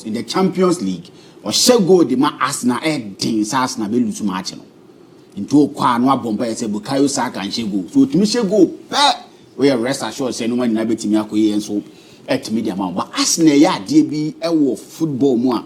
in the Champions League, or shall go the ma Arsenal dings Arsenal be lose match. Into Kwanwa Bomba say Bukayo Saka and Shego. So to me Shego, we are rest assured say no man na beti me akoye and so at media amount. But Arsenal ya DIABY e football mo.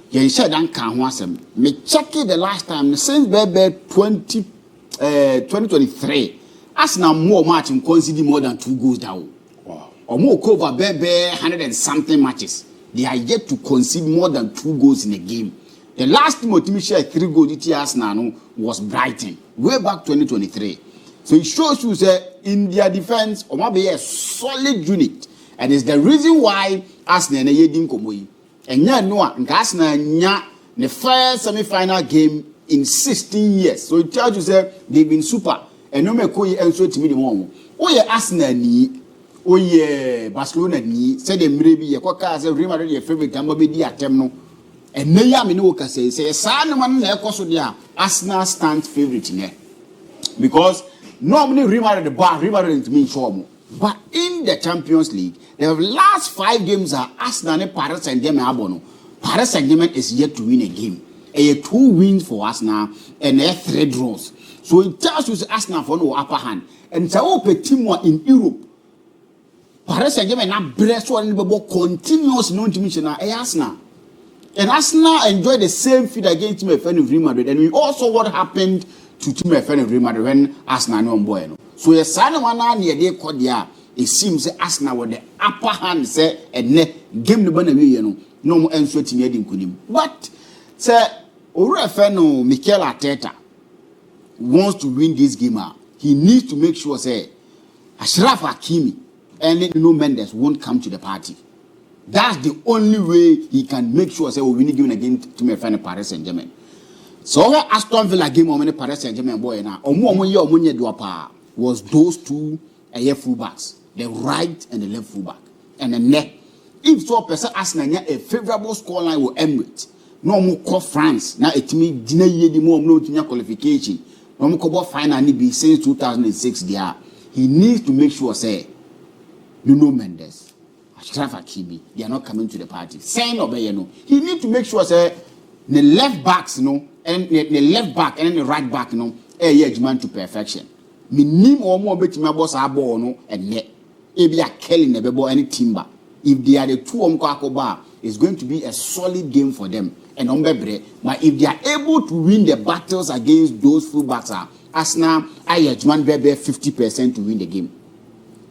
You said dan kan ho asem. Me check it the last time since 2023. Arsenal more match and concede more than 2 goals down. Wow. Or more cover 100 and something matches. They are yet to concede more than 2 goals in a game. The last team to share 3 goals this Arsenal was Brighton, way back 2023. So it shows you that in their defense, or maybe a solid unit, and it's the reason why Arsenal na yedin komoyi. And ya no, Arsenal nya the first semi-final game in 16 years. So it tells you that they've been super. And no me koyi enso to me the one. Oh yeah, Arsenal ni, oh yeah, Barcelona ni. Say the maybe ye kwaka say Real Madrid your favorite number be di atem no. And me ya me no ka say sa no man na ekoso dia Arsenal stands favorite in here. Because normally Real Madrid to me show mo. But in the Champions League, the last 5 games are Arsenal and Paris Saint-Germain abono. Paris Saint-Germain is yet to win a game. 2 wins for Arsenal and 3 draws. So it tells you Arsenal for no upper hand. And so a team in Europe. Paris Saint-Germain na bless one continuous non-dimensional Arsenal. And Arsenal enjoyed the same feat against Team FN of Real Madrid. And we also what happened to Team FN of Real Madrid when Arsenal no boy. So a sign one near they called ya. It seems Arsenal were the upper hand say and game the banner no more answer to me kunim. But say Orefeno Mikel Arteta wants to win this game. He needs to make sure say Ashraf Hakimi and no Mendes won't come to the party. That's the only way he can make sure say we win the game against Team FN Paris Saint-Germain. So Aston Villa game on Paris Saint-Germain boy now. Was those 2 fullbacks, the right and the left fullback, and the neck. If so, person Arsenal a favorable scoreline will Emirates. No more call France. Now it me dinner year the more no qualification. No more call final be since 2006 there. He needs to make sure say Nuno Mendes, Ashraf Hakimi, they are not coming to the party. Saying obey no. He need to make sure say the left backs and the left back and the right back man to perfection. Minim or more bet my boss are born and net. If are killing the bebo any timber. If they are the 2 bar, it's going to be a solid game for them. And but if they are able to win the battles against those fullbacks, Arsenal, man bebe 50% to win the game.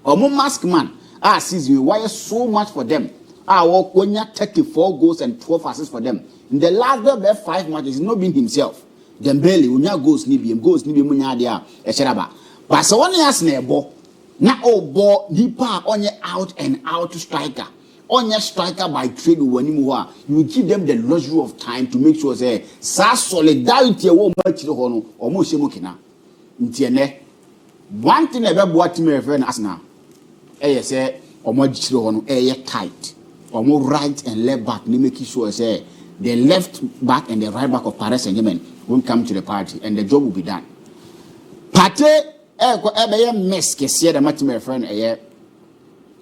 Omo mask man, sees you wire so much for them. When 34 goals and 12 assists for them. In the last 5 matches, he's not been himself. Dembele, unya goals nibi munya dia eshiraba. But so one Arsenal ball, na ball nipa onye out and out striker. Onye striker by trade wanimuwa. You give them the luxury of time to make sure say sa solidarity wo match no hono omo shemo kina. Ntiene one thing about what team friend Arsenal. Say omo jichiro hono tight. Omo right and left back ni make sure say the left back and the right back of Paris Saint-Germain won't come to the party and the job will be done. Partey miss Kessie the match my friend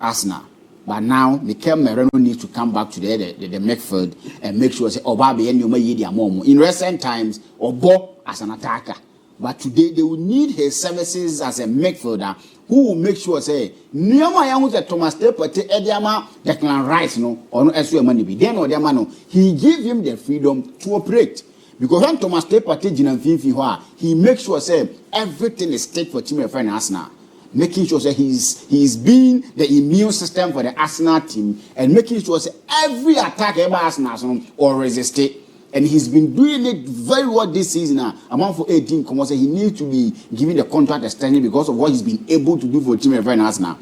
Arsenal. But now Mikel Merino needs to come back to the midfield and make sure say Obabe and Yuma Yidi Amomo. In recent times, Obo as an attacker. But today they will need his services as a midfielder who will make sure say Nyama Yamuza Thomas Partey Ediama Declan Rice no or no SU money be then or their man he gives him the freedom to operate. Because when Thomas Partey he makes sure say everything is state for team friend Arsenal. Making sure that he's being the immune system for the Arsenal team and making sure that every attack ever Arsenal or resist it. And he's been doing it very well this season. Among for 18, come on, say he needs to be given the contract extension because of what he's been able to do for team friend Arsenal.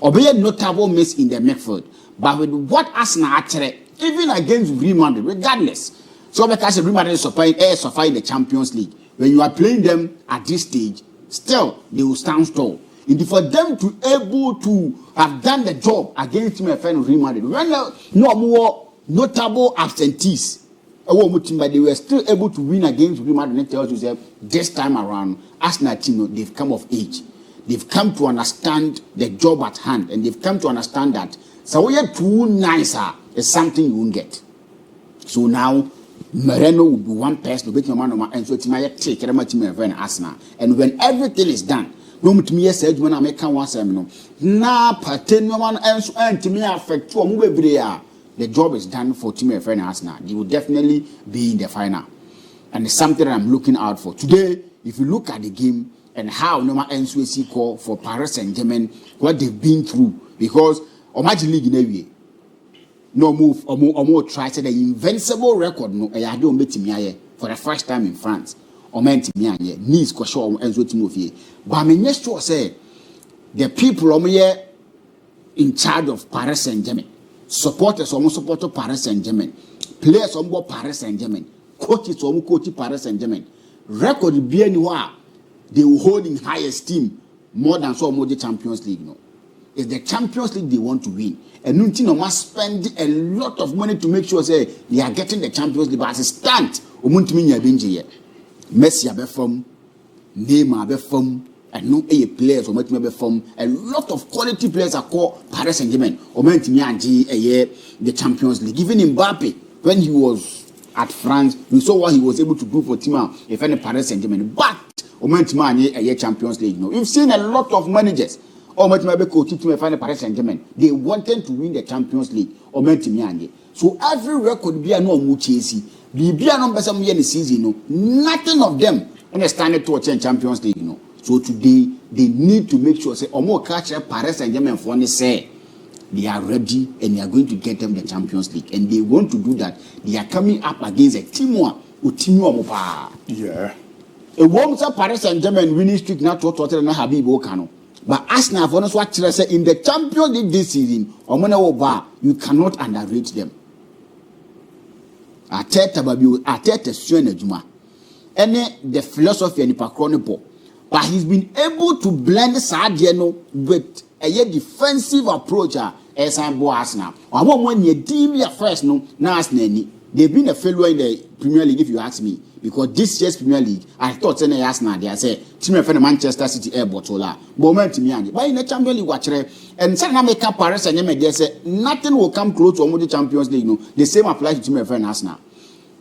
Or be a notable miss in the midfield. But with what Arsenal actually, even against Real Madrid, regardless. So because Real Madrid is supplying the Champions League. When you are playing them at this stage, still they will stand tall. And for them to able to have done the job against Team FN Real Madrid, when no more notable absentees, but they were still able to win against Real Madrid. And tells you that this time around, Arsenal team they've come of age. They've come to understand the job at hand, and they've come to understand that so we are too nicer is something you won't get. So now Moreno will be one person, but no man, and so it's my take care of my friend Arsenal. And when everything is done, no to me said when I make one seminal. Now, Partey no one else and to me affect to a move the job is done for team friend Arsenal. They will definitely be in the final. And it's something I'm looking out for. Today, if you look at the game and how normal NCAC call for Paris Saint-Germain, what they've been through, because Omaji League in every no move or more try to the invincible record no I don't meet me for the first time in France or meant me knees question and so Timothy. But I mean sure say the people here in charge of Paris Saint-Germain, supporters almost support Paris Saint-Germain, players on board Paris Saint-Germain, coaches almost coach Paris Saint-Germain, record be anywhere they will hold in high esteem more than so more the Champions League. No, it's the Champions League they want to win. And Nuntino must spend a lot of money to make sure say they are getting the Champions League. But as a stand, Umuntiminya Benji, Messi abefom, Neymar abefom, and no A players or abefom. A lot of quality players are called Paris Saint-Germain. Omentimiya the Champions League. Even Mbappe, when he was at France, we saw what he was able to do for Tima if any Paris Saint-Germain. But Omentimiya Champions League. No, we've seen a lot of managers. Or maybe coach to find Paris Saint-Germain. They wanted to win the Champions League. Or so every record be no muchesi. Be no better in the season. No, nothing of them understand to attend Champions League. No, so today they need to make sure say or more catch Paris Saint-Germain for they say they are ready and they are going to get them the Champions League. And they want to do that. They are coming up against a team one with team one. Yeah. A warm Paris Saint-Germain winning streak not to Tottenham Habibo Kano. But Arsenal for us what say in the Champions League this season, you cannot underrate them. Arteta Suena Juma. And the philosophy and the Pacronipo. But he's been able to blend Sardiano with a defensive approach as I'm Arsenal. I want when you deem your first no Arsenal. They've been a failure in the Premier League, if you ask me. Because this year's Premier League, I thought saying Arsenal, they say, team of Manchester City airport, moment to me. But in the Champions League, watch and suddenly make up Paris and they say nothing will come close to the Champions League. No, the same applies to team of Arsenal.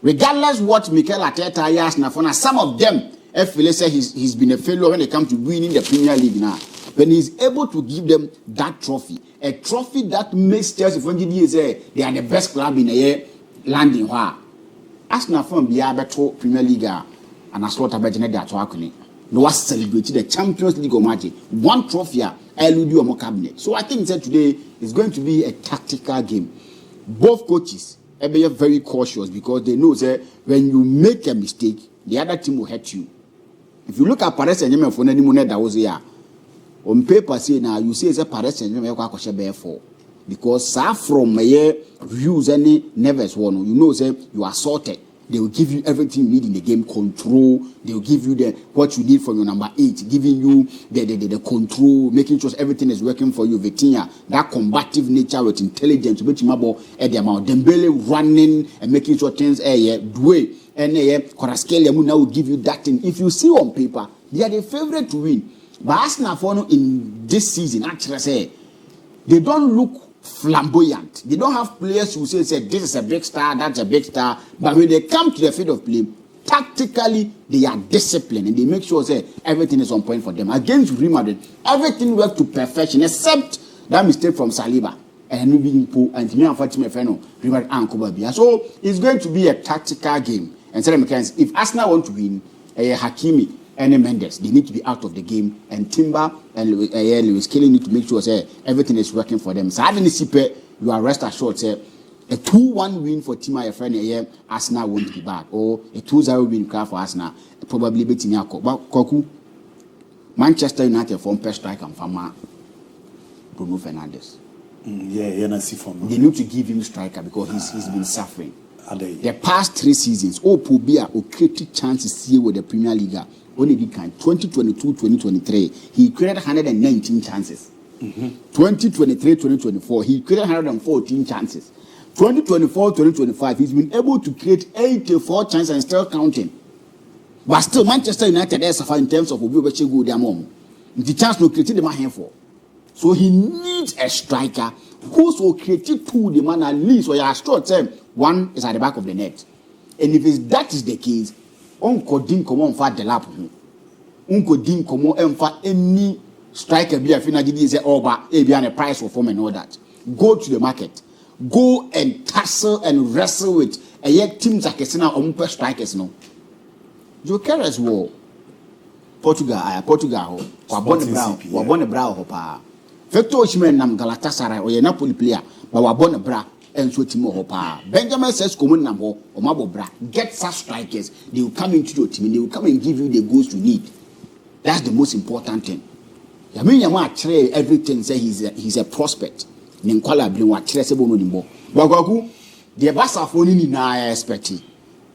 Regardless what Mikel Arteta Arsenal for now, some of them, FLA say he's been a failure when it comes to winning the Premier League now. When he's able to give them that trophy, a trophy that makes Chelsea say they are the best club in the year landing where. Arsenal from the Abeto Premier League and a slot of that to Akuni. No was celebrated the Champions League match. One trophy, LUD cabinet. So I think that today is going to be a tactical game. Both coaches are very cautious because they know that when you make a mistake, the other team will hurt you. If you look at Paris Saint-Germain for any money that was here, on paper say now you say it's Paris Saint-Germain for. Because from my views any nervous one, you know, say you are sorted. They will give you everything you need in the game, control. They will give you what you need from your number 8, giving you the control, making sure everything is working for you. Vitinha, that combative nature with intelligence, which Mabo at the amount Dembele running and making sure things Dway and Koraskelia now will give you that thing. If you see on paper, they are the favorite to win. But Arsenal in this season, actually say they don't look flamboyant. They don't have players who say this is a big star, that's a big star. But when they come to the field of play, tactically they are disciplined and they make sure that everything is on point for them. Against Real Madrid, everything worked to perfection except that mistake from Saliba and so it's going to be a tactical game. And if Arsenal want to win, Hakimi and Mendes, they need to be out of the game, and Timber and Lewis Kelly need to make sure everything is working for them. So I didn't see you are rest assured a 2-1 win for Tima friend Arsenal won't be bad, or a 2-0 win for Arsenal probably beating Koku. Manchester United from best striker and farmer Bruno Fernandes. They need to give him striker because he's been suffering. The past 3 seasons, Pobia or created chances here with the Premier League. Only the kind 2022-2023, he created 119 chances. 2023-2024, he created 114 chances. 2024-2025, he's been able to create 84 chances and still counting. But still, Manchester United is in terms of Obi their mom. The chance to create the man here for. So he needs a striker who will create 2 the man at least or you are short term one is at the back of the net. And if that is the case, Uncle Din come on for the lap. Uncle Din come on and for any striker be a finagidi is over a price for form and all that. Go to the market. Go and tussle and wrestle with a yet teams like a on strikers no. You carry as well. Portugal, Wabon Brow, Hopa. Victor Osimhen nam Galatasaray or Napoli player, but Wabon Bra and Switimo Hopa. Benjamin says, Common number or Mabo Bra. Get such strikers, they will come into your team and they will come and give you the goals you need. That's the most important thing. I mean, everything say he's a prospect. Ninkola bring what traceable no nimbo. Bagagu, the basa phone in na expect.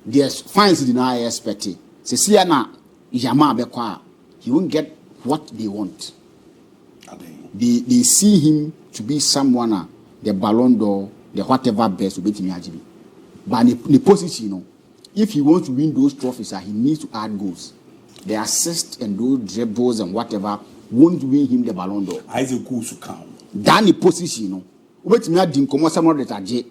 The fines in na expect. Sesiana Yama Bekwa, he won't get what they want. They see him to be someone, the Ballon d'Or, the whatever best will be to me. But the position, you know, if he wants to win those trophies, he needs to add goals. The assist and those dribbles and whatever won't win him the Ballon d'Or. Isaac goals to count. Then the position, you know, wait me at Dinkomo someone that aje,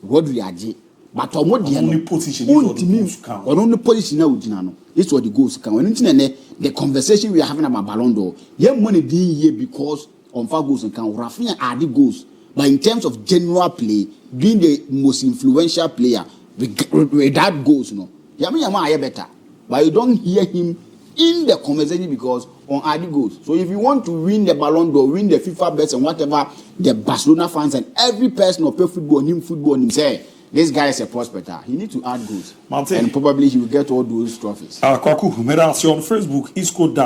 Rodri aje, but only position is what the goals count. Or only position now, Jinano. This is what the goals count. When the conversation we are having about Ballon d'Or, yeah, money didn't here because on far goals and count. Rafinha are the goals, but in terms of general play, being the most influential player with that goals, you know, Yama better, but you don't hear him in the conversation because on Adi goals. So if you want to win the Ballon d'Or, win the FIFA best and whatever, the Barcelona fans and every person who play football, say this guy is a prospect. He needs to add goals. And probably he will get all those trophies. Kwaku, on Facebook, Isco